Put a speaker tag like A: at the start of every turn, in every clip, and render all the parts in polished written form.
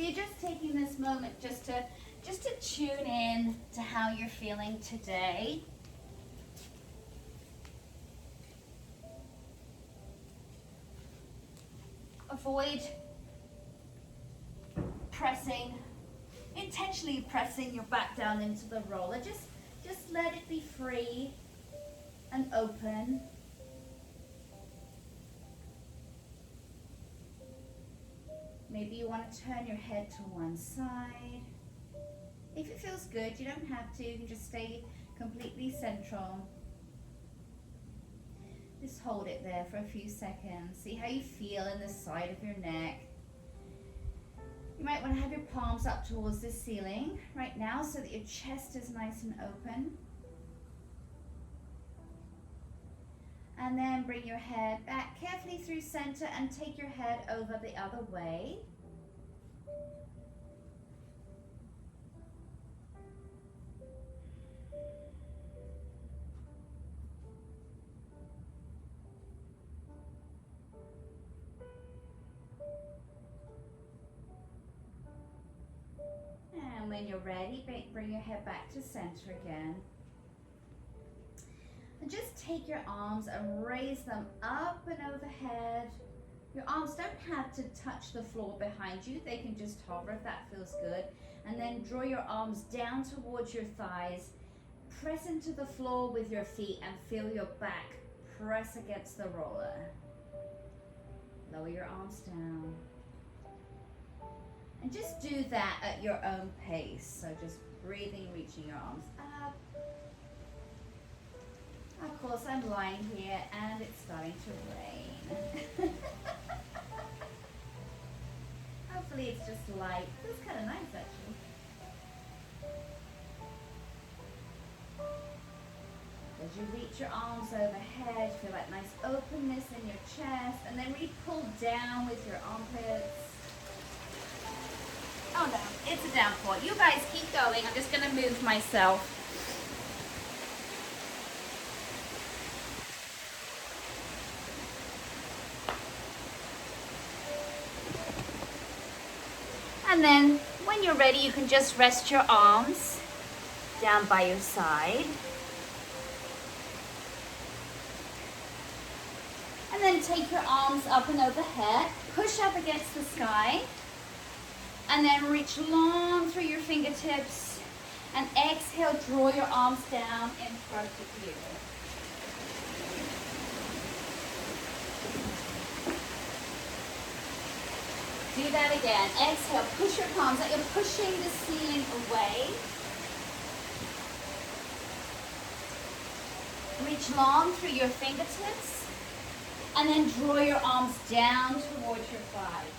A: So you're just taking this moment just to tune in to how you're feeling today. Avoid intentionally pressing your back down into the roller. Just let it be free and open. Maybe you want to turn your head to one side. If it feels good, you don't have to. You can just stay completely central. Just hold it there for a few seconds. See how you feel in the side of your neck. You might want to have your palms up towards the ceiling right now so that your chest is nice and open. And then bring your head back carefully through center and take your head over the other way. And when you're ready, bring your head back to center again. And just take your arms and raise them up and overhead. Your arms don't have to touch the floor behind you. They can just hover if that feels good. And then draw your arms down towards your thighs. Press into the floor with your feet and feel your back press against the roller. Lower your arms down. And just do that at your own pace. So just breathing, reaching your arms up. Of course, I'm lying here and it's starting to rain. Hopefully it's just light. Feels kind of nice actually. As you reach your arms overhead, feel that nice openness in your chest, and then really pull down with your armpits. Oh no, it's a downpour. You guys keep going. I'm just going to move myself. And then when you're ready, you can just rest your arms down by your side. And then take your arms up and overhead. Push up against the sky. And then reach long through your fingertips. And exhale, draw your arms down in front of you. Do that again. Exhale, push your palms out. You're pushing the ceiling away. Reach long through your fingertips. And then draw your arms down towards your thighs.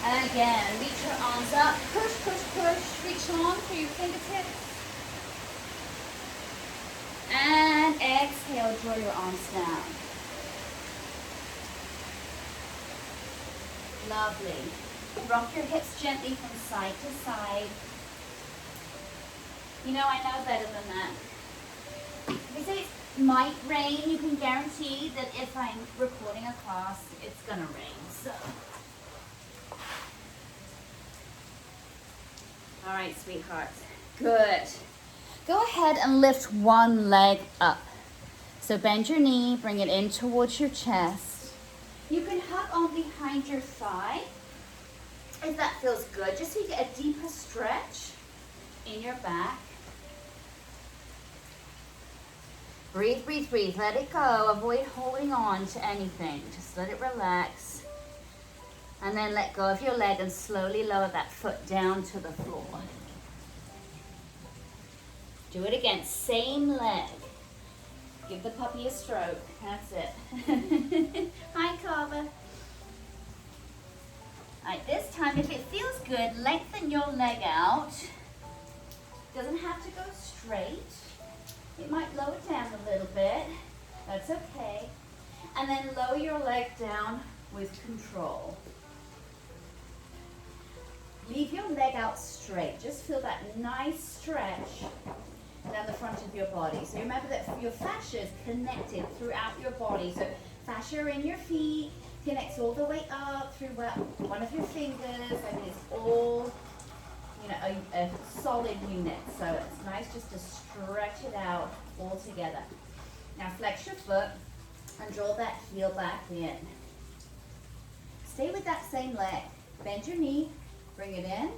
A: And again, reach your arms up. Push, push, push. Reach long through your fingertips. And exhale, draw your arms down. Lovely. Rock your hips gently from side to side. You know, I know better than that. They say it might rain. You can guarantee that if I'm recording a class, it's gonna rain. So, all right, sweethearts. Good. Go ahead and lift one leg up. So bend your knee, bring it in towards your chest. You can hug on behind your thigh if that feels good, just so you get a deeper stretch in your back. Breathe, breathe, breathe. Let it go. Avoid holding on to anything. Just let it relax. And then let go of your leg and slowly lower that foot down to the floor. Do it again, same leg. Give the puppy a stroke, that's it. Hi, Carver. All right, this time, if it feels good, lengthen your leg out. Doesn't have to go straight. It might lower down a little bit, that's okay. And then lower your leg down with control. Leave your leg out straight. Just feel that nice stretch down the front of your body. So remember that your fascia is connected throughout your body. So fascia in your feet connects all the way up through one of your fingers. I mean, it's all, you know, a solid unit. So it's nice just to stretch it out all together. Now flex your foot and draw that heel back in. Stay with that same leg. Bend your knee, bring it in.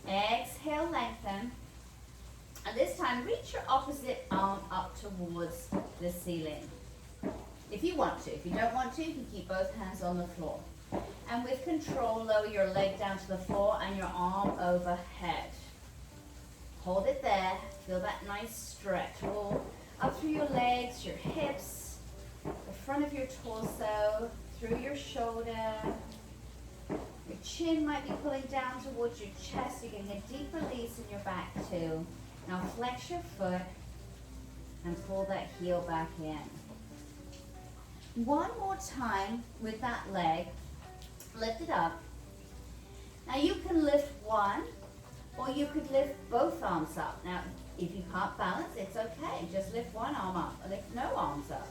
A: Exhale, lengthen. And this time, reach your opposite arm up towards the ceiling. If you want to. If you don't want to, you can keep both hands on the floor. And with control, lower your leg down to the floor and your arm overhead. Hold it there. Feel that nice stretch. All up through your legs, your hips, the front of your torso, through your shoulder. Your chin might be pulling down towards your chest. You're getting a deep release in your back too. Now flex your foot and pull that heel back in. One more time with that leg. Lift it up. Now you can lift one, or you could lift both arms up. Now if you can't balance, it's okay. Just lift one arm up, or lift no arms up.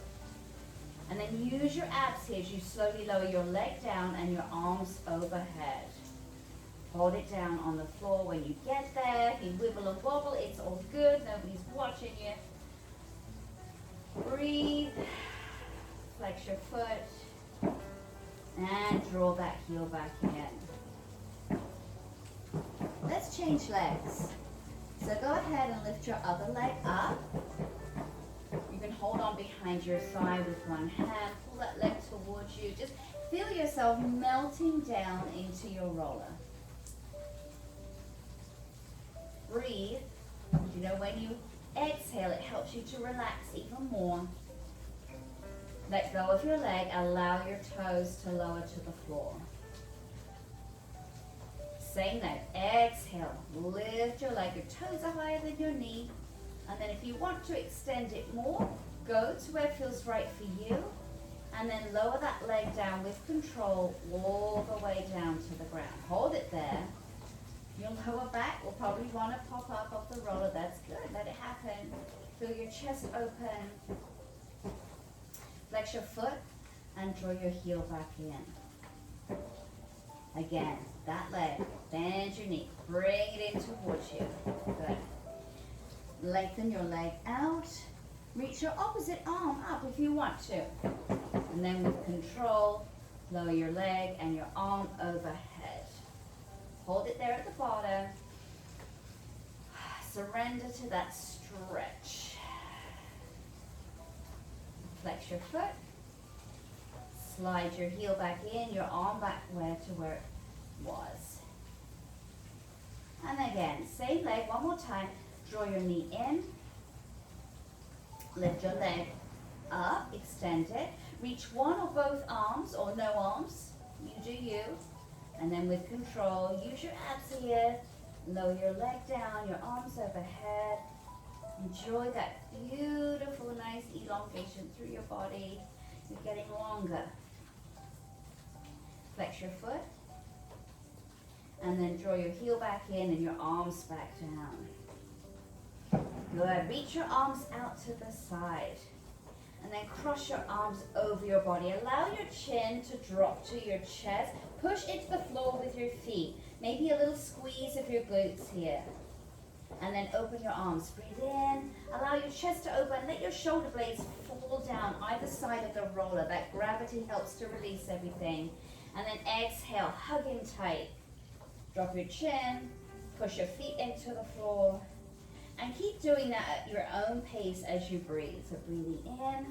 A: And then use your abs here as you slowly lower your leg down and your arms overhead. Hold it down on the floor when you get there. If you wibble and wobble, it's all good. Nobody's watching you. Breathe. Flex your foot. And draw that heel back in. Let's change legs. So go ahead and lift your other leg up. You can hold on behind your thigh with one hand. Pull that leg towards you. Just feel yourself melting down into your roller. Breathe. You know, when you exhale, it helps you to relax even more. Let go of your leg. Allow your toes to lower to the floor. Same leg. Exhale. Lift your leg. Your toes are higher than your knee. And then if you want to extend it more, go to where it feels right for you. And then lower that leg down with control all the way down to the ground. Hold it there. Your lower back will probably want to pop up off the roller. That's good. Let it happen. Feel your chest open. Flex your foot and draw your heel back in. Again, that leg. Bend your knee. Bring it in towards you. Good. Lengthen your leg out. Reach your opposite arm up if you want to. And then with control, lower your leg and your arm overhead. Hold it there at the bottom. Surrender to that stretch. Flex your foot. Slide your heel back in, your arm back where it was. And again, same leg, one more time. Draw your knee in. Lift your leg up, extend it. Reach one or both arms or no arms. You do you. And then with control, use your abs here. Lower your leg down, your arms overhead. Enjoy that beautiful, nice elongation through your body. You're getting longer. Flex your foot. And then draw your heel back in and your arms back down. Good. Reach your arms out to the side. And then cross your arms over your body. Allow your chin to drop to your chest. Push into the floor with your feet. Maybe a little squeeze of your glutes here. And then open your arms. Breathe in. Allow your chest to open. Let your shoulder blades fall down either side of the roller. That gravity helps to release everything. And then exhale. Hug in tight. Drop your chin. Push your feet into the floor. And keep doing that at your own pace as you breathe. So breathing in.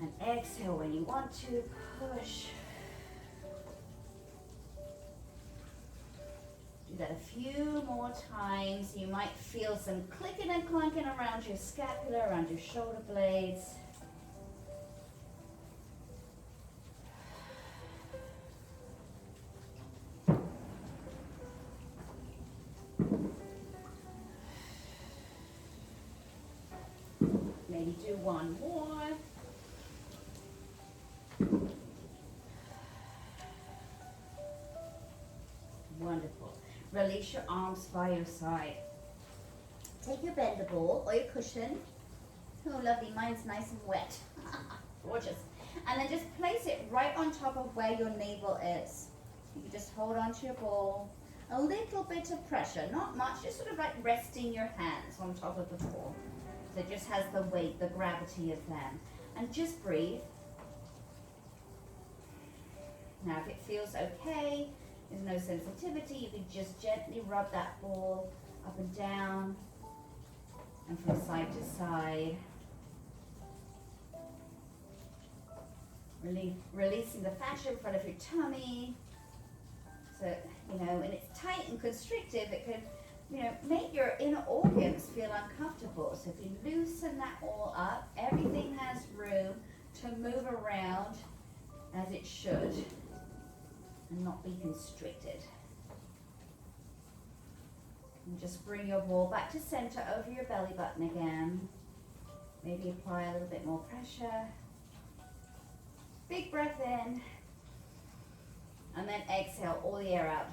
A: And exhale when you want to. Push. Do that a few more times. You might feel some clicking and clunking around your scapula, around your shoulder blades. Maybe do one more. Wonderful. Release your arms by your side. Take your bender ball or your cushion. Oh, lovely. Mine's nice and wet. Gorgeous. And then just place it right on top of where your navel is. You can just hold on to your ball. A little bit of pressure, not much, just sort of like resting your hands on top of the ball. So it just has the weight, the gravity of them. And just breathe. Now if it feels okay, there's no sensitivity, you can just gently rub that ball up and down and from side to side. Releasing the fascia in front of your tummy. So, you know, when it's tight and constrictive, it could, you know, make your inner organs feel uncomfortable. So if you loosen that all up, everything has room to move around as it should and not be constricted. And just bring your ball back to center over your belly button again. Maybe apply a little bit more pressure. Big breath in. And then exhale all the air out.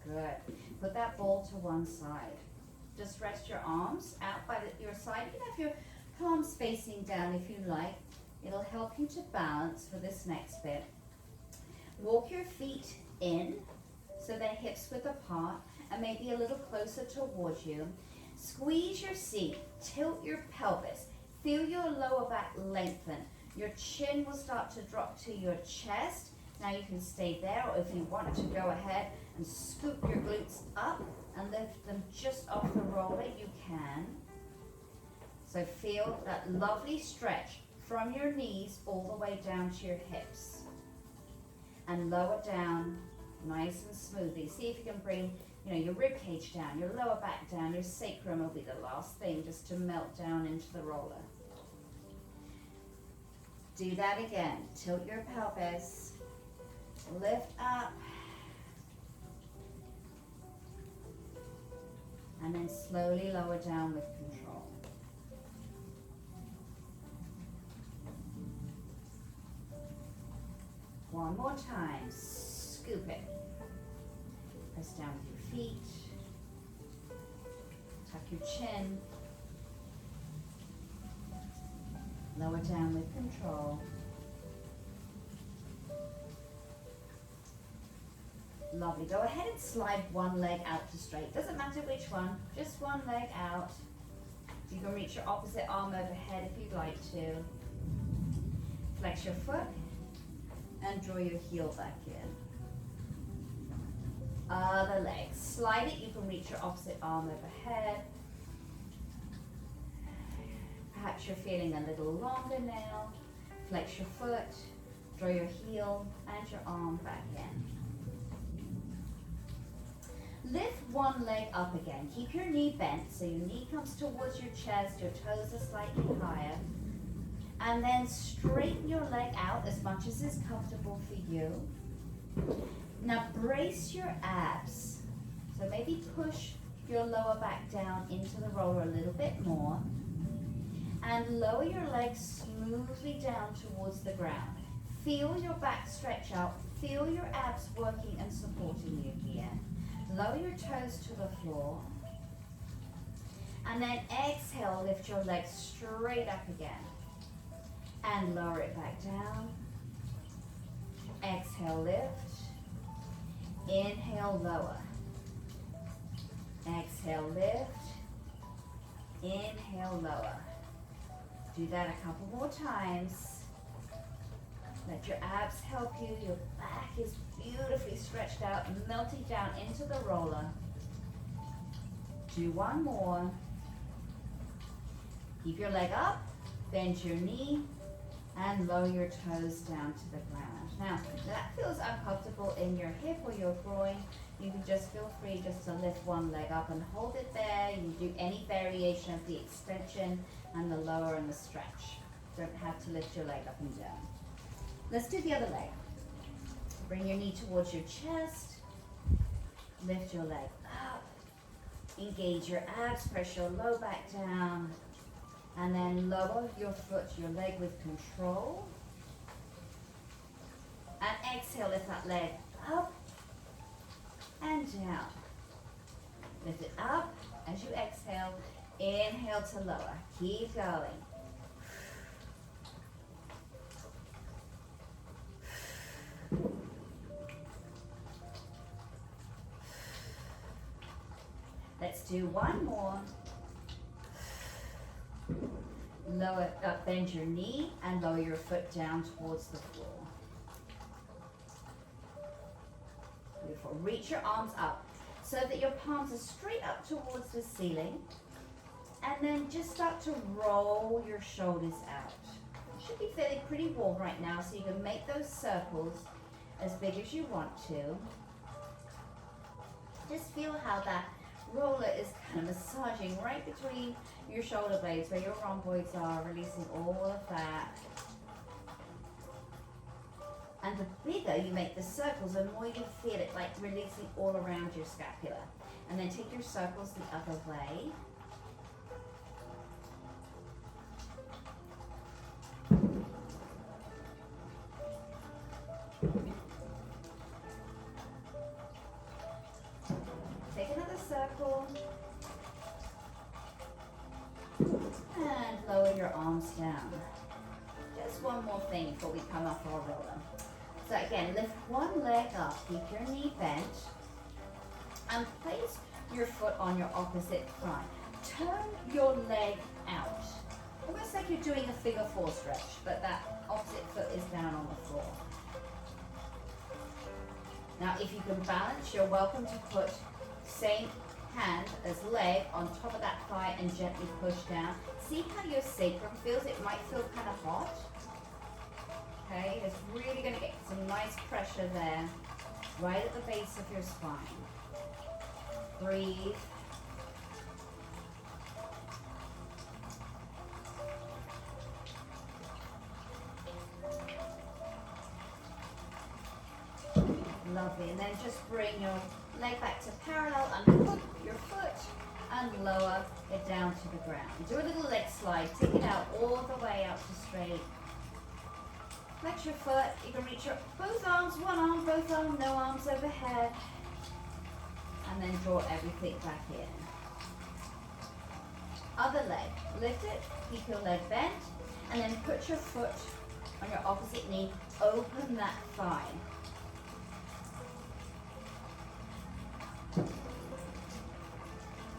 A: Good. Put that ball to one side. Just rest your arms out by your side. You can have your palms facing down if you like. It'll help you to balance for this next bit. Walk your feet in so their hips width apart and maybe a little closer towards you. Squeeze your seat. Tilt your pelvis. Feel your lower back lengthen. Your chin will start to drop to your chest. Now you can stay there, or if you want to go ahead and scoop your glutes up and lift them just off the roller, you can. So feel that lovely stretch from your knees all the way down to your hips. And lower down nice and smoothly. See if you can bring, you know, your rib cage down, your lower back down, your sacrum will be the last thing just to melt down into the roller. Do that again. Tilt your pelvis. Lift up. And then slowly lower down with control. One more time. Scoop it. Press down with your feet. Tuck your chin. Lower down with control. Lovely. Go ahead and slide one leg out to straight. Doesn't matter which one, just one leg out. You can reach your opposite arm overhead if you'd like to. Flex your foot and draw your heel back in. Other leg. Slide it. You can reach your opposite arm overhead. Perhaps you're feeling a little longer now. Flex your foot, draw your heel and your arm back in. Lift one leg up again. Keep your knee bent so your knee comes towards your chest, your toes are slightly higher. And then straighten your leg out as much as is comfortable for you. Now brace your abs. So maybe push your lower back down into the roller a little bit more. And lower your legs smoothly down towards the ground. Feel your back stretch out. Feel your abs working and supporting you here. Lower your toes to the floor. And then exhale, lift your legs straight up again. And lower it back down. Exhale, lift. Inhale, lower. Exhale, lift. Inhale, lower. Do that a couple more times. Let your abs help you. Your back is beautifully stretched out and melting down into the roller. Do one more. Keep your leg up, bend your knee, and lower your toes down to the ground. Now, if that feels uncomfortable in your hip or your groin, you can just feel free just to lift one leg up and hold it there. You can do any variation of the extension and the lower and the stretch. Don't have to lift your leg up and down. Let's do the other leg. Bring your knee towards your chest. Lift your leg up. Engage your abs, press your low back down. And then lower your foot, your leg with control. And exhale, lift that leg up and down. Lift it up as you exhale. Inhale to lower. Keep going. Let's do one more. Lower up, bend your knee and lower your foot down towards the floor. Beautiful. Reach your arms up so that your palms are straight up towards the ceiling. And then just start to roll your shoulders out. You should be feeling pretty warm right now, so you can make those circles as big as you want to. Just feel how that roller is kind of massaging right between your shoulder blades where your rhomboids are, releasing all of that. And the bigger you make the circles, the more you feel it like releasing all around your scapula. And then take your circles the other way. Take another circle. And lower your arms down. Just one more thing before we come off our roller. So again, lift one leg up, keep your knee bent, and place your foot on your opposite thigh. Turn your leg out. Almost like you're doing a figure four stretch, but that opposite foot is down on the floor. Now if you can balance, you're welcome to put same hand as leg on top of that thigh and gently push down. See how your sacrum feels? It might feel kind of hot. Okay, it's really going to get some nice pressure there, right at the base of your spine. Breathe. Lovely, and then just bring your leg back to parallel and hook your foot and lower it down to the ground. Do a little leg slide, take it out all the way out to straight. Flex your foot, you can reach your both arms, one arm, both arms, no arms overhead. And then draw everything back in. Other leg, lift it, keep your leg bent, and then put your foot on your opposite knee, open that thigh.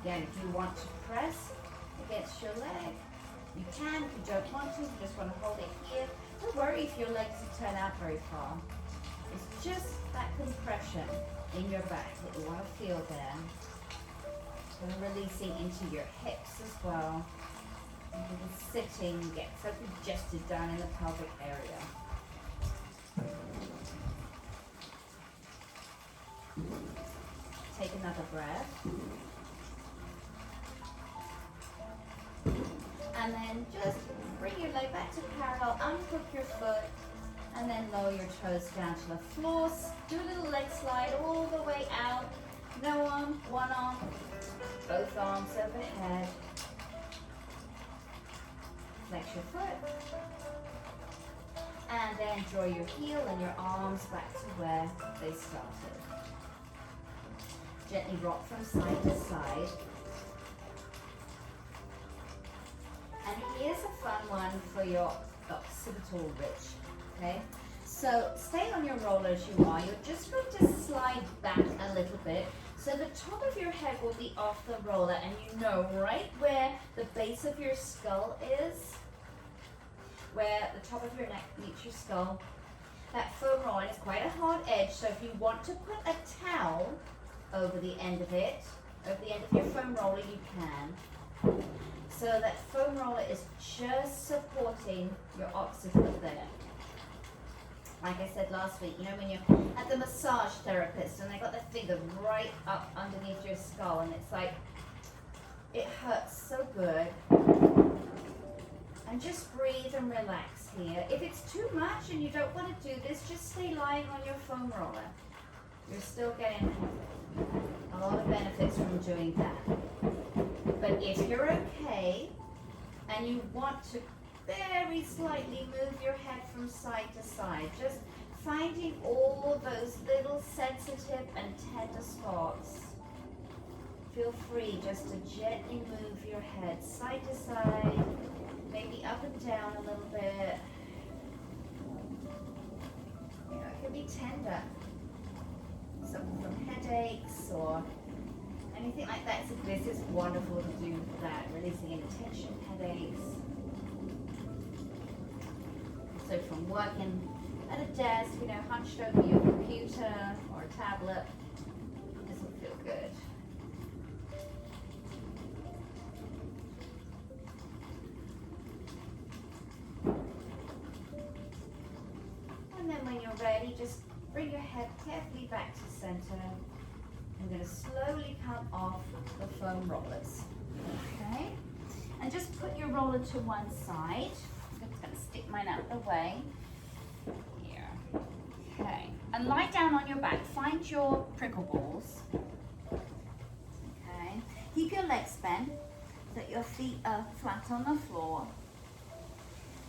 A: Again, if you want to press against your leg, you can. If you don't want to, you just want to hold it here. Don't worry if your legs turn out very far. It's just that compression in your back that you want to feel there. And releasing into your hips as well. And sitting, you get so congested down in the pelvic area. Take another breath. And then just bring your leg back to parallel, unhook your foot, and then lower your toes down to the floor. Do a little leg slide all the way out. No arm, one arm, both arms overhead. Flex your foot. And then draw your heel and your arms back to where they started. Gently rock from side to side. And here's a fun one for your occipital ridge, okay? So stay on your roller as you are. You're just going to slide back a little bit. So the top of your head will be off the roller, and you know right where the base of your skull is, where the top of your neck meets your skull. That foam roller is quite a hard edge, so if you want to put a towel over the end of it, over the end of your foam roller, you can. So that foam roller is just supporting your occiput there. Like I said last week, you know when you're at the massage therapist and they got their finger right up underneath your skull and it's like, it hurts so good. And just breathe and relax here. If it's too much and you don't want to do this, just stay lying on your foam roller. You're still getting a lot of benefits from doing that. But if you're okay and you want to very slightly move your head from side to side, just finding all those little sensitive and tender spots. Feel free just to gently move your head side to side, maybe up and down a little bit. You know, it can be tender. Something from headaches or anything like that. So this is wonderful to do that, releasing any tension, headaches. So from working at a desk, you know, hunched over your computer or a tablet, this will feel good. And then when you're ready, just bring your head carefully back to center. I'm going to slowly come off the foam rollers. Okay? And just put your roller to one side. I'm just going to stick mine out the way. Here. Okay. And lie down on your back. Find your prickle balls. Okay. Keep your legs bent so that your feet are flat on the floor.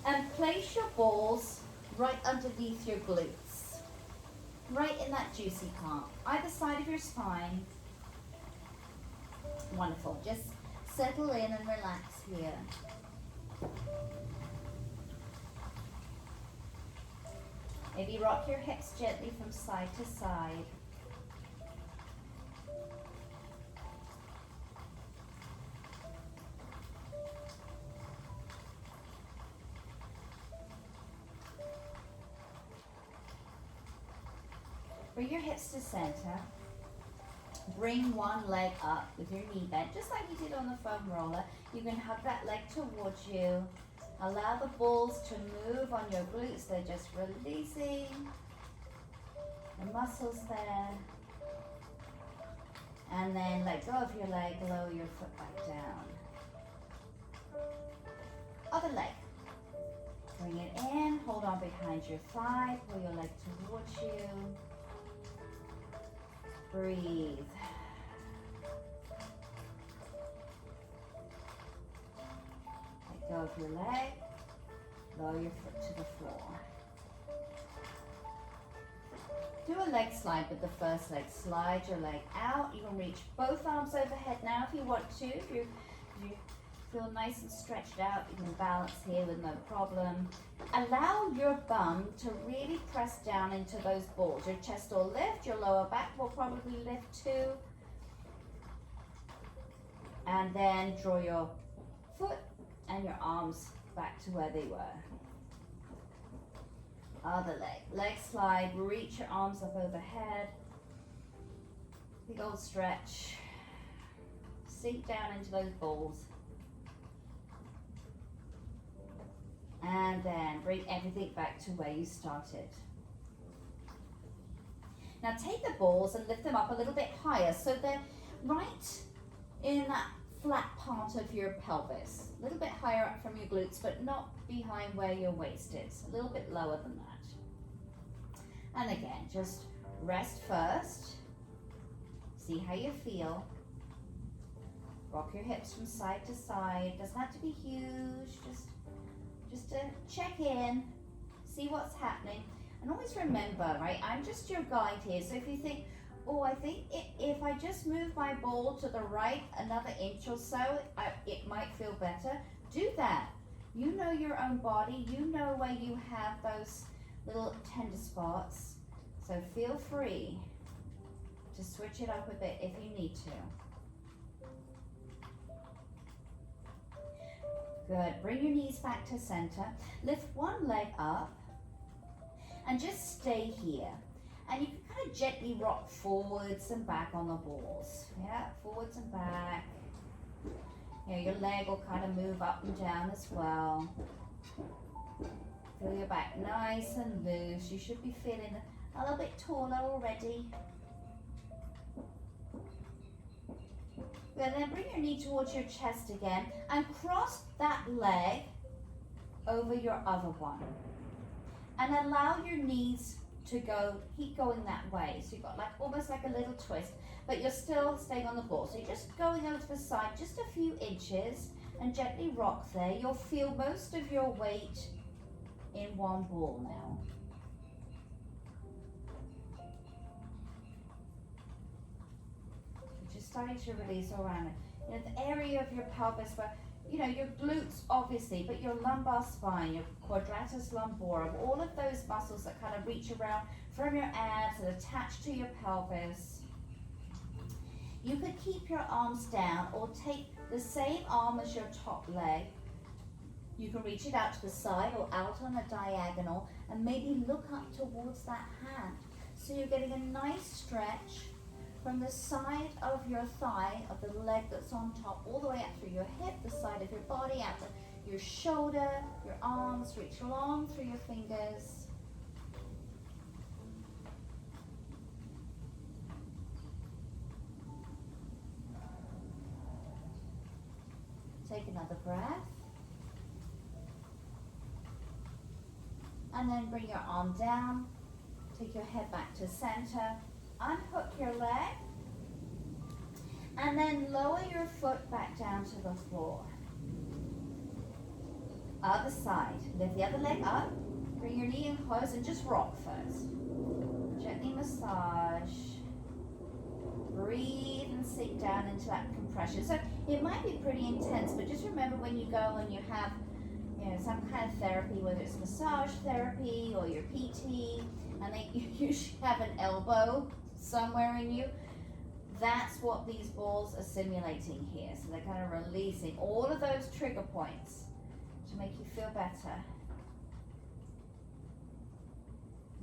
A: And place your balls right underneath your glutes. Right in that juicy part. Either side of your spine. Wonderful. Just settle in and relax here. Maybe rock your hips gently from side to side. Bring your hips to center. Bring one leg up with your knee bent, just like you did on the foam roller. You can hug that leg towards you. Allow the balls to move on your glutes. They're just releasing the muscles there. And then let go of your leg, lower your foot back down. Other leg. Bring it in, hold on behind your thigh, pull your leg towards you. Breathe. Let go of your leg. Lower your foot to the floor. Do a leg slide with the first leg. Slide your leg out. You can reach both arms overhead now if you want to. If you feel nice and stretched out, you can balance here with no problem. Allow your bum to really press down into those balls. Your chest will lift, your lower back will probably lift too. And then draw your foot and your arms back to where they were. Other leg. Leg slide, reach your arms up overhead. Big old stretch. Sink down into those balls. And then bring everything back to where you started. Now take the balls and lift them up a little bit higher so they're right in that flat part of your pelvis. A little bit higher up from your glutes, but not behind where your waist is. A little bit lower than that. And again, just rest first. See how you feel. Rock your hips from side to side. Doesn't have to be huge, just to check in, see what's happening. And always remember, right, I'm just your guide here. So if you think, oh, I think if I just move my ball to the right another inch or so, it might feel better, do that. You know your own body. You know where you have those little tender spots. So feel free to switch it up a bit if you need to. Good. Bring your knees back to center. Lift one leg up and just stay here. And you can kind of gently rock forwards and back on the balls. Yeah, forwards and back. You know, your leg will kind of move up and down as well. Feel your back nice and loose. You should be feeling a little bit taller already. Good, then bring your knee towards your chest again and cross that leg over your other one. And allow your knees to go, keep going that way. So you've got like almost like a little twist, but you're still staying on the ball. So you're just going over to the side just a few inches and gently rock there. You'll feel most of your weight in one ball now. starting to release all around it. You know, the area of your pelvis where, you know, your glutes obviously, but your lumbar spine, your quadratus lumborum, all of those muscles that kind of reach around from your abs and attach to your pelvis. You could keep your arms down or take the same arm as your top leg. You can reach it out to the side or out on a diagonal and maybe look up towards that hand. So you're getting a nice stretch from the side of your thigh, of the leg that's on top, all the way up through your hip, the side of your body, out to your shoulder, your arms, reach long through your fingers. Take another breath. And then bring your arm down, take your head back to center, unhook your leg, and then lower your foot back down to the floor. Other side, lift the other leg up, bring your knee in close and just rock first. Gently massage. Breathe and sink down into that compression. So it might be pretty intense, but just remember when you go and you have, you know, some kind of therapy, whether it's massage therapy or your PT, and they usually have an elbow somewhere in you. That's what these balls are simulating here. So they're kind of releasing all of those trigger points to make you feel better.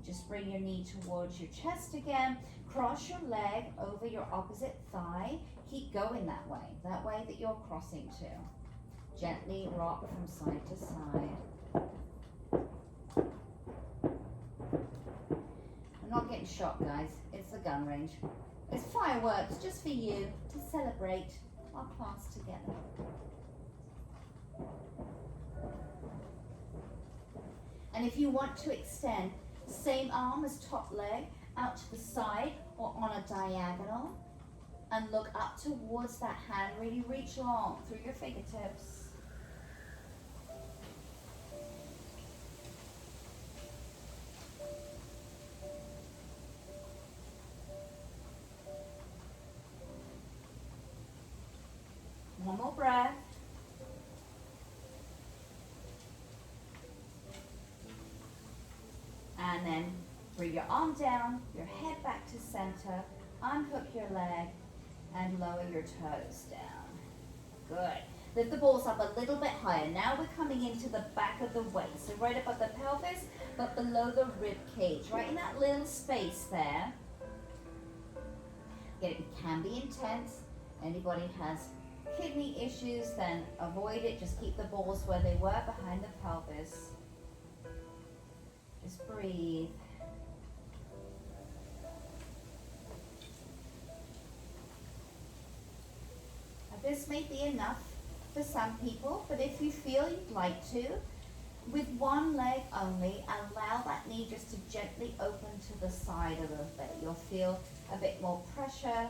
A: Just bring your knee towards your chest again. Cross your leg over your opposite thigh. Keep going that way that you're crossing to. Gently rock from side to side. I'm not getting shot, guys. It's the gun range. It's fireworks just for you to celebrate our class together. And if you want to extend, same arm as top leg, out to the side or on a diagonal, and look up towards that hand. Really reach long through your fingertips. One more breath. And then bring your arm down, your head back to center, unhook your leg, and lower your toes down. Good. Lift the balls up a little bit higher. Now we're coming into the back of the waist. So right above the pelvis, but below the rib cage. Right in that little space there. Again, it can be intense. Anybody has kidney issues, then avoid it. Just keep the balls where they were, behind the pelvis. Just breathe. Now, this may be enough for some people, but if you feel you'd like to, with one leg only, allow that knee just to gently open to the side a little bit. You'll feel a bit more pressure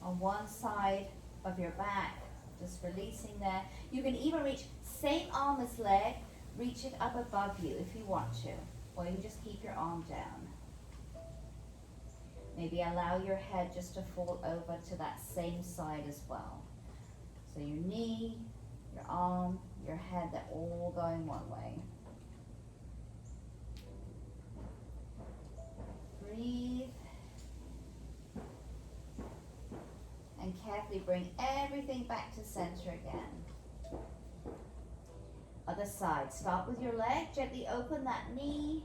A: on one side of your back, just releasing there. You can even reach, same arm as leg, reach it up above you if you want to, or you can just keep your arm down. Maybe allow your head just to fall over to that same side as well. So your knee, your arm, your head, they're all going one way. Breathe. And carefully bring everything back to center again. Other side. Start with your leg. Gently open that knee.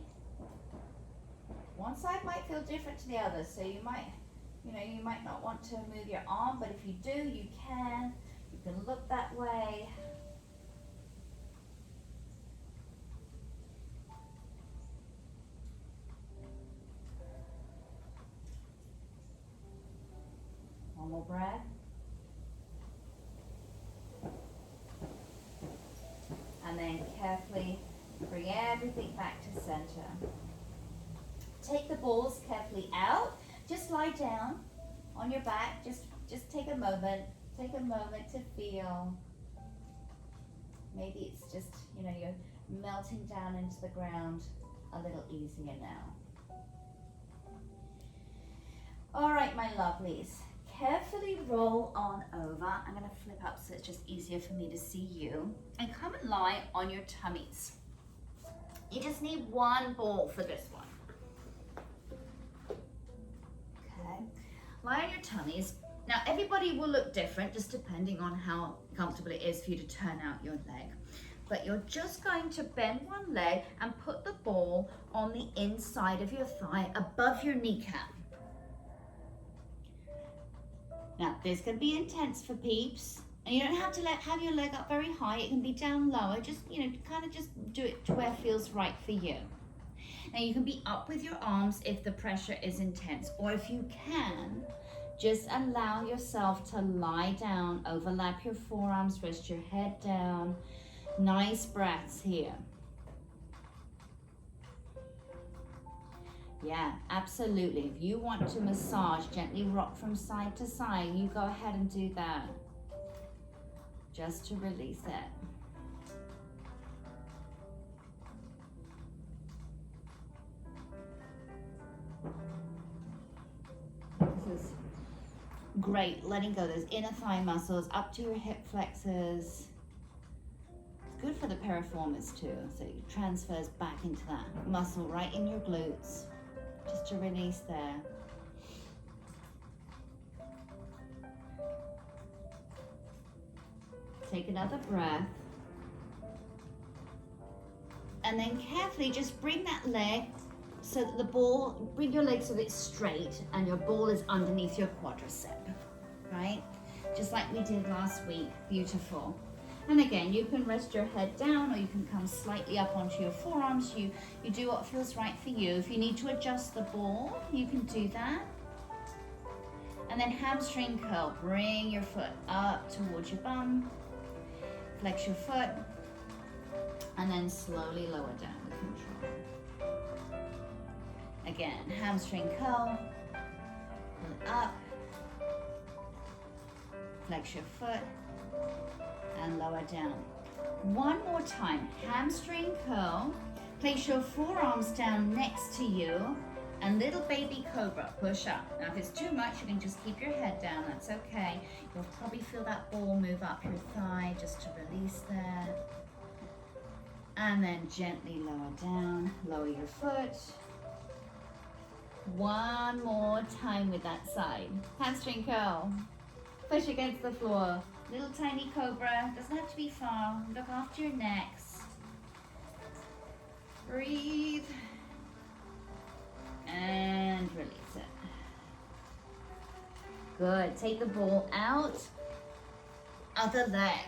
A: One side might feel different to the other, so you might not want to move your arm, but if you do, you can. You can look that way. One more breath. And then carefully bring everything back to center. Take the balls carefully out. Just lie down on your back. Just take a moment. Take a moment to feel. Maybe it's just, you're melting down into the ground a little easier now. All right, my lovelies. carefully roll on over. I'm going to flip up so it's just easier for me to see you. And come and lie on your tummies. You just need one ball for this one. Okay, lie on your tummies. Now everybody will look different just depending on how comfortable it is for you to turn out your leg. But you're just going to bend one leg and put the ball on the inside of your thigh above your kneecap. Now this can be intense for peeps, and you don't have to have your leg up very high. It can be down lower. Just, you know, kind of just do it to where it feels right for you. Now you can be up with your arms if the pressure is intense, or if you can, just allow yourself to lie down, overlap your forearms, rest your head down. Nice breaths here. Yeah, absolutely. If you want to massage, gently rock from side to side, you go ahead and do that. Just to release it. This is great. Letting go those inner thigh muscles up to your hip flexors. It's good for the piriformis too, so it transfers back into that muscle right in your glutes. Just to release there. Take another breath. And then carefully just bring that leg so that the ball, bring your leg so that it's straight and your ball is underneath your quadricep, right? Just like we did last week. Beautiful. And again, you can rest your head down or you can come slightly up onto your forearms. You do what feels right for you. If you need to adjust the ball, you can do that. And then hamstring curl. Bring your foot up towards your bum. Flex your foot. And then slowly lower down with control. Again, hamstring curl. Pull it up. Flex your foot. And lower down. One more time, hamstring curl. Place your forearms down next to you and little baby cobra, push up. Now if it's too much, you can just keep your head down, that's okay. You'll probably feel that ball move up your thigh just to release there. And then gently lower down, lower your foot. One more time with that side. Hamstring curl, push against the floor. Little tiny cobra, doesn't have to be far. Look after your necks. Breathe. And release it. Good, take the ball out. Other leg.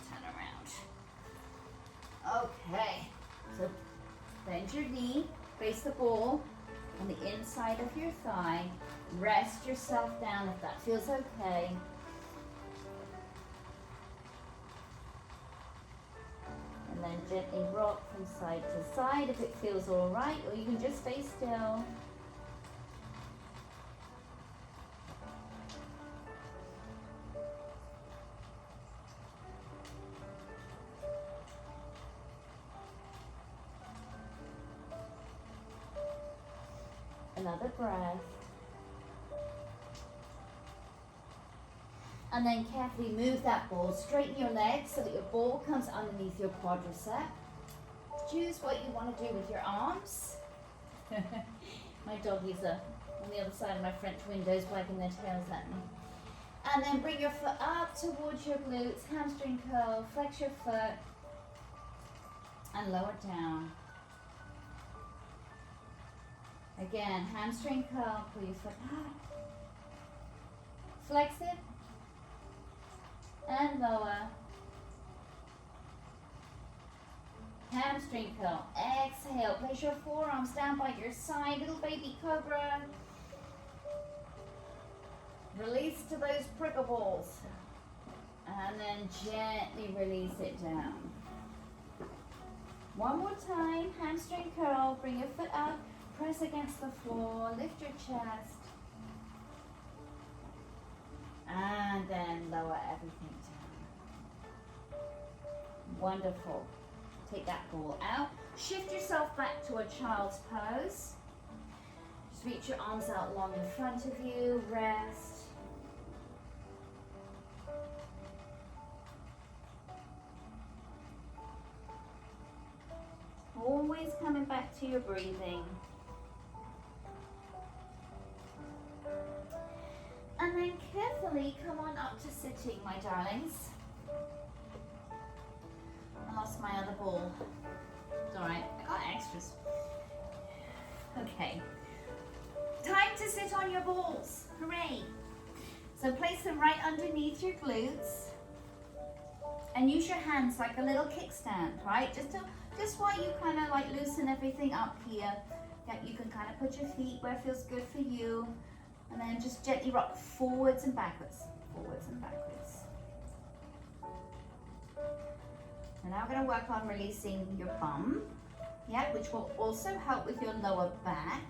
A: Turn around. Okay, so bend your knee, face the ball on the inside of your thigh. Rest yourself down if that feels okay. And then gently rock from side to side if it feels all right, or you can just stay still. Another breath. And then carefully move that ball, straighten your legs so that your ball comes underneath your quadricep. Choose what you want to do with your arms. My doggies are on the other side of my French windows wagging their tails at me. And then bring your foot up towards your glutes, hamstring curl, flex your foot, and lower down. Again, hamstring curl, pull your foot up. Flex it. And lower. Hamstring curl. Exhale. Place your forearms down by your side. Little baby cobra. Release to those prickle balls. And then gently release it down. One more time. Hamstring curl. Bring your foot up. Press against the floor. Lift your chest. And then lower everything down. Wonderful. Take that ball out. Shift yourself back to a child's pose. Just reach your arms out long in front of you. Rest. always coming back to your breathing. And then carefully come on up to sitting, my darlings. I lost my other ball. It's all right, I got extras. Okay, time to sit on your balls. Hooray! So place them right underneath your glutes and use your hands like a little kickstand, right? Just while you kind of like loosen everything up here, that you can kind of put your feet where it feels good for you, and then just gently rock forwards and backwards, forwards and backwards. And now we're going to work on releasing your bum, yeah, which will also help with your lower back,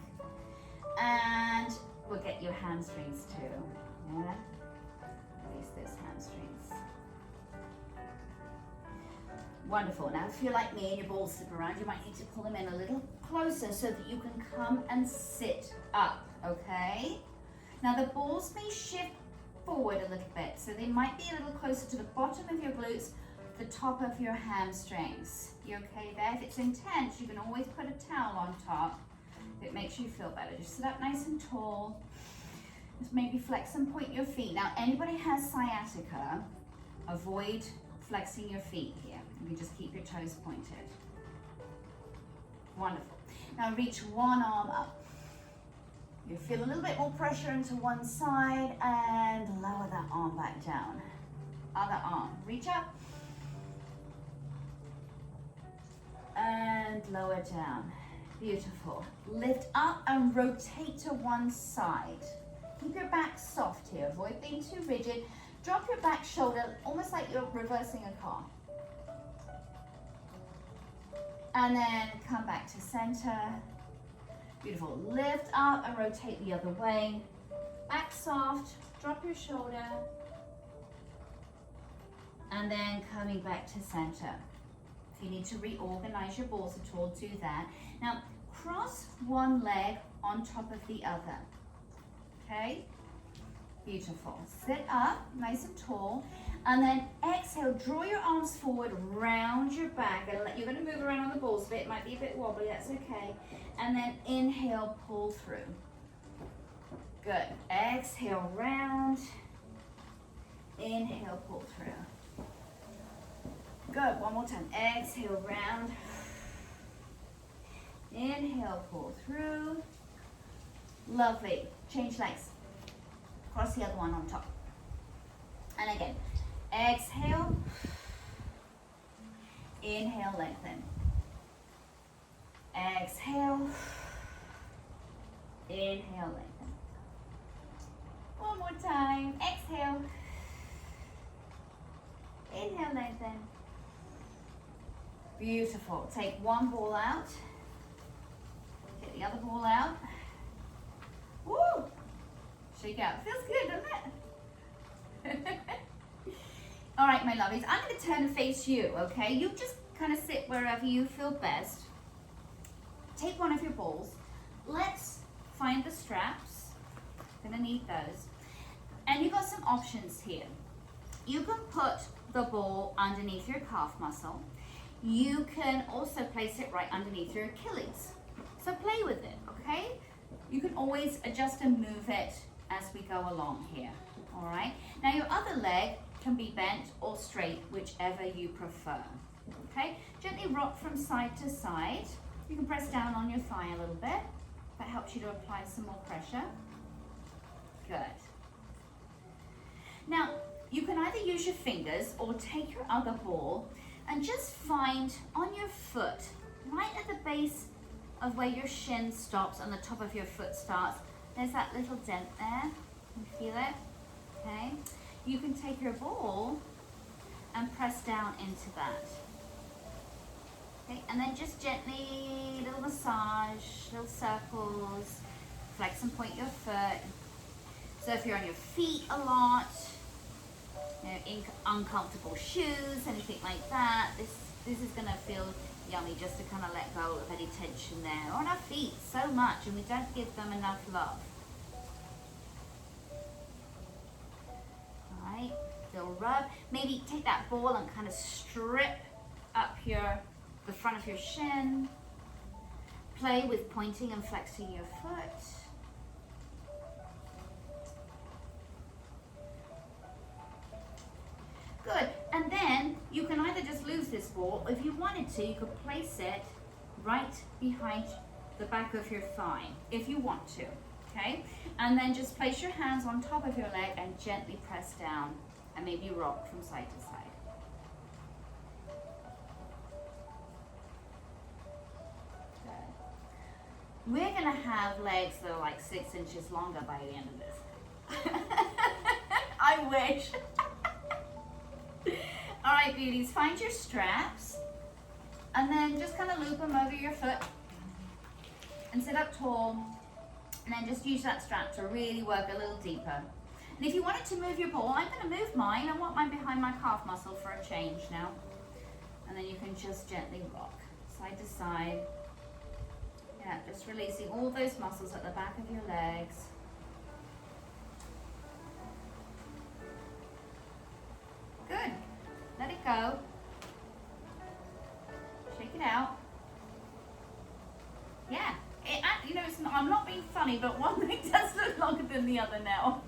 A: and we'll get your hamstrings too. Yeah. Release those hamstrings. Wonderful. Now if you're like me and your balls slip around, you might need to pull them in a little closer so that you can come and sit up, okay? Now the balls may shift forward a little bit, so they might be a little closer to the bottom of your glutes, the top of your hamstrings. You okay there? If it's intense, you can always put a towel on top. If it makes you feel better. Just sit up nice and tall. Just maybe flex and point your feet. Now, anybody has sciatica, avoid flexing your feet here. You just keep your toes pointed. Wonderful. Now reach one arm up. You feel a little bit more pressure into one side and lower that arm back down. Other arm, reach up and lower down. Beautiful. Lift up and rotate to one side. Keep your back soft here, avoid being too rigid. Drop your back shoulder, almost like you're reversing a car. And then come back to center. Beautiful. Lift up and rotate the other way. Back soft, drop your shoulder. And then coming back to center. If you need to reorganize your balls at all, do that. Now, cross one leg on top of the other. Okay? Beautiful. Sit up, nice and tall. And then exhale, draw your arms forward, round your back. And you're going to move around on the balls a bit. It might be a bit wobbly, that's okay. And then inhale, pull through. Good. Exhale, round. Inhale, pull through. Good. One more time. Exhale, round. Inhale, pull through. Lovely. Change legs. Cross the other one on top. And again. Exhale. Inhale, lengthen. Exhale. Inhale, lengthen. One more time. Exhale. Inhale, lengthen. Beautiful. Take one ball out. Get the other ball out. Woo! Shake out. Feels good, doesn't it? All right, my lovies. I'm going to turn and face you, okay? You just kind of sit wherever you feel best. Take one of your balls. Let's find the straps. Gonna need those. And you've got some options here. You can put the ball underneath your calf muscle. You can also place it right underneath your Achilles. So play with it, okay? You can always adjust and move it as we go along here, all right? Now your other leg can be bent or straight, whichever you prefer, okay? Gently rock from side to side. You can press down on your thigh a little bit. That helps you to apply some more pressure. Good. Now, you can either use your fingers or take your other ball and just find on your foot, right at the base of where your shin stops and the top of your foot starts, there's that little dent there. You feel it? Okay. You can take your ball and press down into that. Okay, and then just gently, little massage, little circles, flex and point your foot. So if you're on your feet a lot, you know, in uncomfortable shoes, anything like that, this is gonna feel yummy just to kind of let go of any tension there. On our feet so much, and we don't give them enough love. All right, little rub. Maybe take that ball and kind of strip up the front of your shin. Play with pointing and flexing your foot. Good. And then you can either just lose this ball, or if you wanted to, you could place it right behind the back of your thigh, if you want to, okay? And then just place your hands on top of your leg and gently press down, and maybe rock from side to side. Good. We're gonna have legs that are like 6 inches longer by the end of this. I wish. All right, beauties, find your straps and then just kind of loop them over your foot and sit up tall, and then just use that strap to really work a little deeper. And if you wanted to move your ball, I'm going to move mine. I want mine behind my calf muscle for a change now. And then you can just gently rock side to side. Yeah, just releasing all those muscles at the back of your legs. Good. Let it go. Shake it out. Yeah. You know, I'm not being funny, but one leg does look longer than the other now.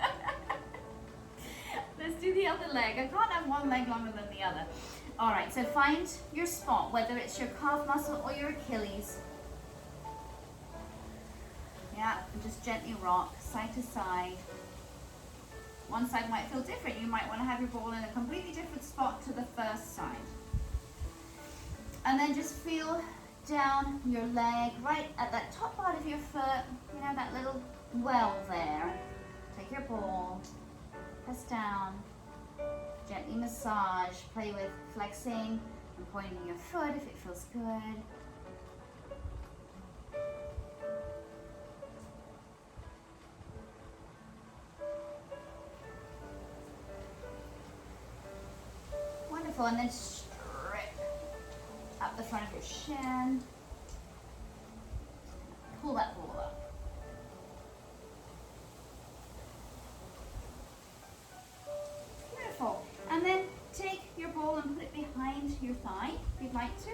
A: Let's do the other leg. I can't have one leg longer than the other. All right, so find your spot, whether it's your calf muscle or your Achilles. Yeah, and just gently rock side to side. One side might feel different. You might want to have your ball in a completely different spot to the first side. And then just feel down your leg, right at that top part of your foot, you know, that little well there. Take your ball, press down, gently massage, play with flexing and pointing your foot if it feels good. Wonderful, and then strip up the front of your shin. Pull that ball up. Beautiful. And then take your ball and put it behind your thigh, if you'd like to,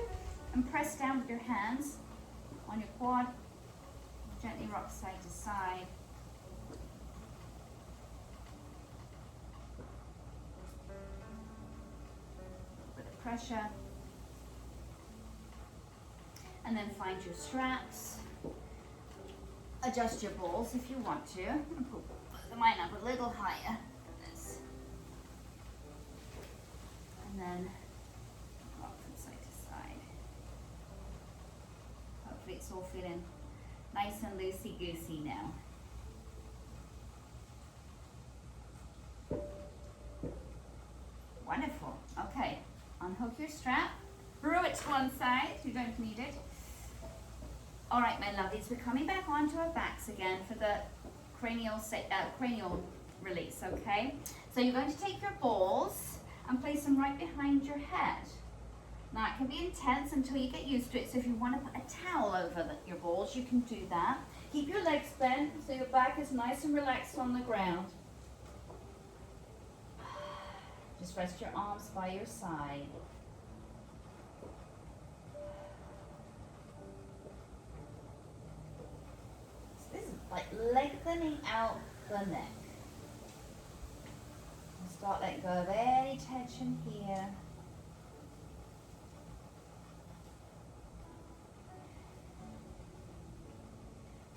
A: and press down with your hands on your quad. Gently rock side to side. A bit of pressure. And then find your straps. Adjust your balls if you want to. Put mine up a little higher. This. And then rock from side to side. Hopefully it's all feeling nice and loosey-goosey now. Wonderful. Okay, unhook your strap. Throw it to one side, you don't need it. All right, my lovelies, we're coming back onto our backs again for the cranial release, okay? So you're going to take your balls and place them right behind your head. Now it can be intense until you get used to it, so if you want to put a towel over your balls, you can do that. Keep your legs bent so your back is nice and relaxed on the ground. Just rest your arms by your side. This is like lengthening out the neck. Start letting go of any tension here.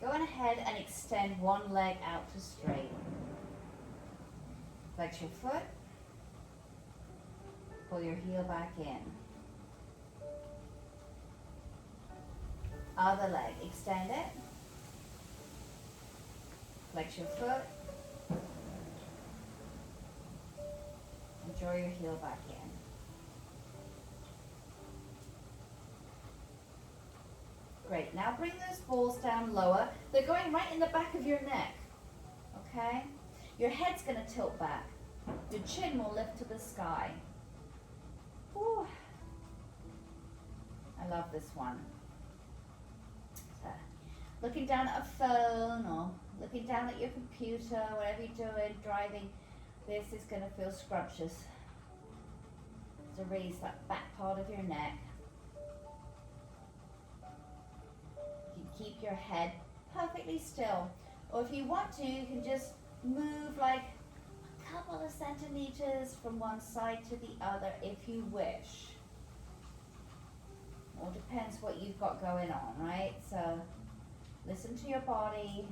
A: Go on ahead and extend one leg out to straight. Flex your foot. Pull your heel back in. Other leg, extend it. Flex your foot. And draw your heel back in. Great, now bring those balls down lower. They're going right in the back of your neck, okay? Your head's gonna tilt back. Your chin will lift to the sky. Whew. I love this one. So, looking down at a phone or looking down at your computer, whatever you're doing, driving, this is gonna feel scrumptious. To release that back part of your neck. Keep your head perfectly still. Or if you want to, you can just move like a couple of centimeters from one side to the other if you wish. All depends what you've got going on, right? So listen to your body.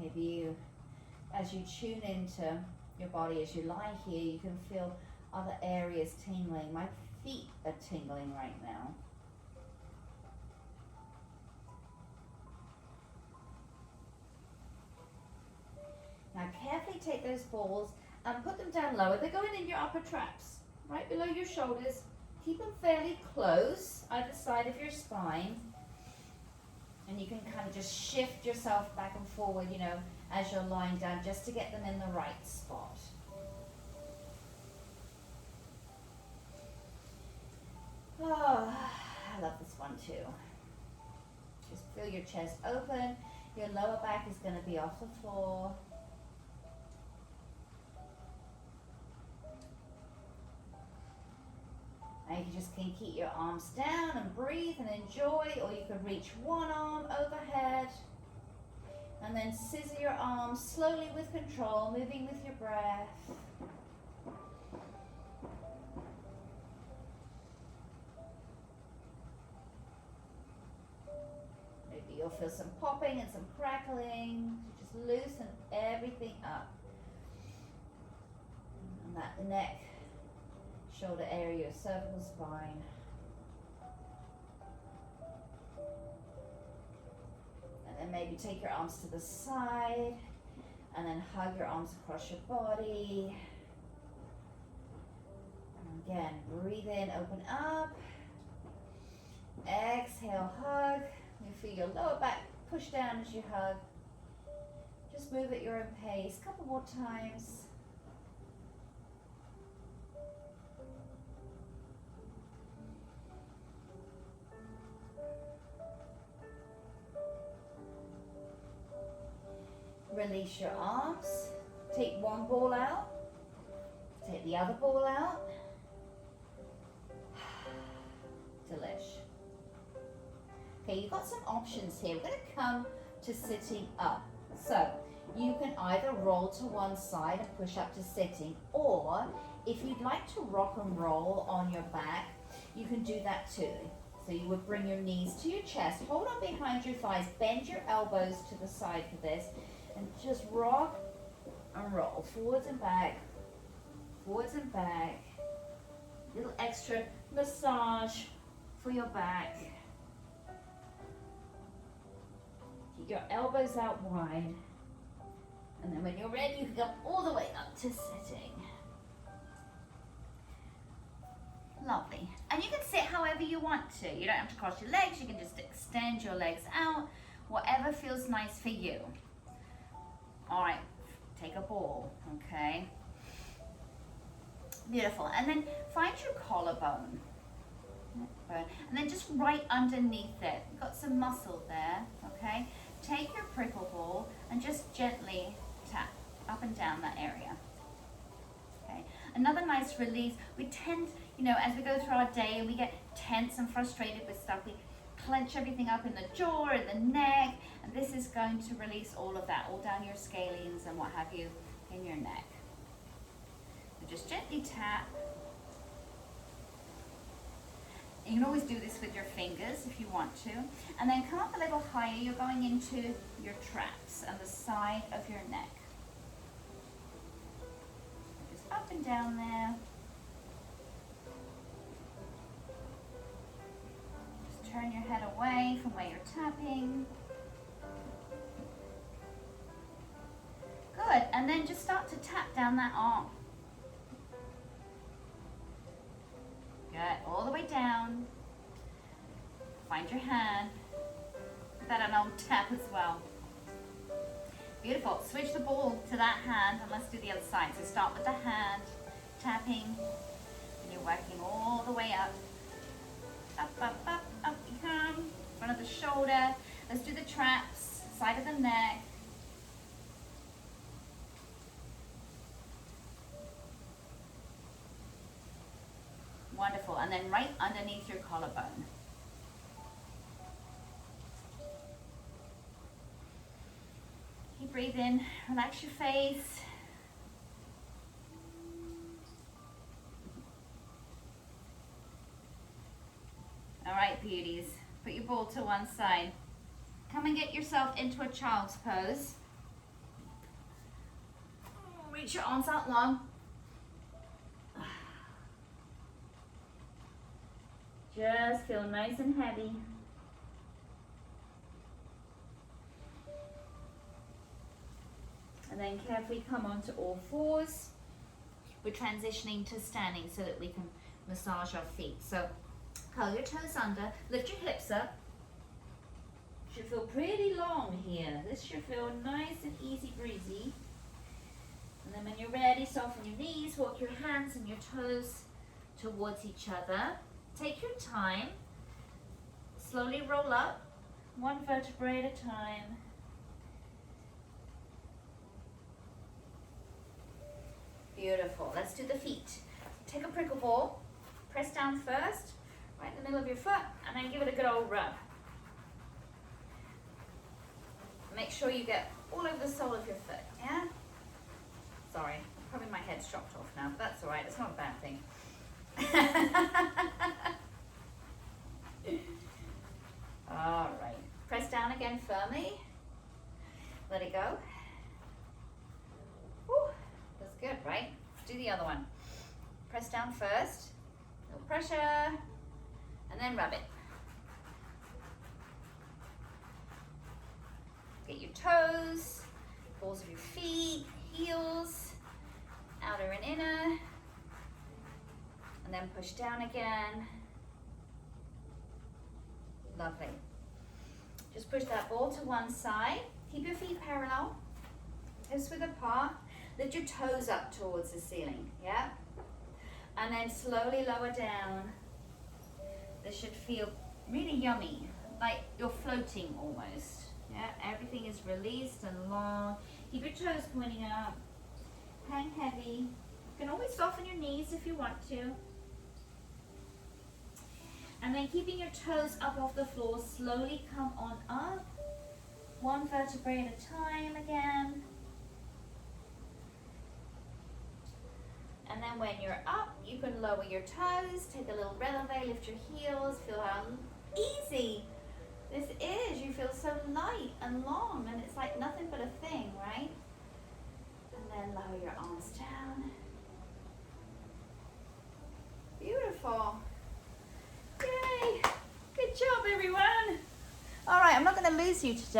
A: Maybe you, as you tune into your body, as you lie here, you can feel other areas tingling. My feet are tingling right now. Now carefully take those balls and put them down lower. They're going in your upper traps, right below your shoulders. Keep them fairly close, either side of your spine. And you can kind of just shift yourself back and forward, you know, as you're lying down, just to get them in the right spot. Oh, I love this one too. Just feel your chest open. Your lower back is going to be off the floor. And you just can keep your arms down and breathe and enjoy, or you could reach one arm overhead and then scissor your arms slowly with control, moving with your breath. Maybe you'll feel some popping and some crackling. Just loosen everything up. And that neck, shoulder area, your cervical spine. And then maybe take your arms to the side and then hug your arms across your body. And again, breathe in, open up. Exhale, hug. You feel your lower back push down as you hug. Just move at your own pace. A couple more times. Release your arms. Take one ball out. Take the other ball out. Delish. Okay, you've got some options here. We're going to come to sitting up. So you can either roll to one side and push up to sitting, or if you'd like to rock and roll on your back, you can do that too. So you would bring your knees to your chest, hold on behind your thighs, bend your elbows to the side for this, and just rock and roll, forwards and back, forwards and back. Little extra massage for your back. Keep your elbows out wide. And then when you're ready, you can go all the way up to sitting. Lovely. And you can sit however you want to. You don't have to cross your legs. You can just extend your legs out. Whatever feels nice for you. All right, take a ball, okay? Beautiful. And then find your collarbone. And then just right underneath it. You've got some muscle there, okay? Take your prickle ball and just gently tap up and down that area. Okay. Another nice release. We tend, you know, as we go through our day and we get tense and frustrated with stuff, we clench everything up in the jaw and the neck, and this is going to release all of that, all down your scalenes and what have you in your neck. So just gently tap. You can always do this with your fingers if you want to. And then come up a little higher. You're going into your traps and the side of your neck. Just up and down there. Just turn your head away from where you're tapping. Good. And then just start to tap down that arm. Good, all the way down. Find your hand. Put that on a tap as well. Beautiful. Switch the ball to that hand and let's do the other side. So start with the hand, tapping. And you You're working all the way up. Up, up, up, up you come. Front of the shoulder. Let's do the traps, side of the neck. Wonderful. And then right underneath your collarbone. Keep breathing. Relax your face. All right, beauties. Put your ball to one side. Come and get yourself into a child's pose. Reach your arms out long. Just feel nice and heavy. And then carefully come onto all fours. We're transitioning to standing so that we can massage our feet. So curl your toes under, lift your hips up. Should feel pretty long here. This should feel nice and easy breezy. And then when you're ready, soften your knees, walk your hands and your toes towards each other. Take your time. Slowly roll up, one vertebrae at a time. Beautiful. Let's do the feet. Take a prickle ball, press down first, right in the middle of your foot, and then give it a good old rub. Make sure you get all over the sole of your foot, yeah? Sorry, probably my head's chopped off now, but that's all right. It's not a bad thing. All right. Press down again firmly. Let it go. Whew, that's good, right? Let's do the other one. Press down first. No pressure. And then rub it. Get your toes, balls of your feet, heels, outer and inner. And then push down again. Lovely. Just push that ball to one side. Keep your feet parallel. Hips width apart. Lift your toes up towards the ceiling. Yeah? And then slowly lower down. This should feel really yummy. Like you're floating almost. Yeah? Everything is released and long. Keep your toes pointing up. Hang heavy. You can always soften your knees if you want to. And then keeping your toes up off the floor, slowly come on up. One vertebrae at a time again. And then when you're up, you can lower your toes, take a little releve, lift your heels, feel how easy this is. You feel so light and long, and it's like nothing but a thing, right? And then lower your arms down. Beautiful. Yay! Good job, everyone. All right, I'm not going to lose you today.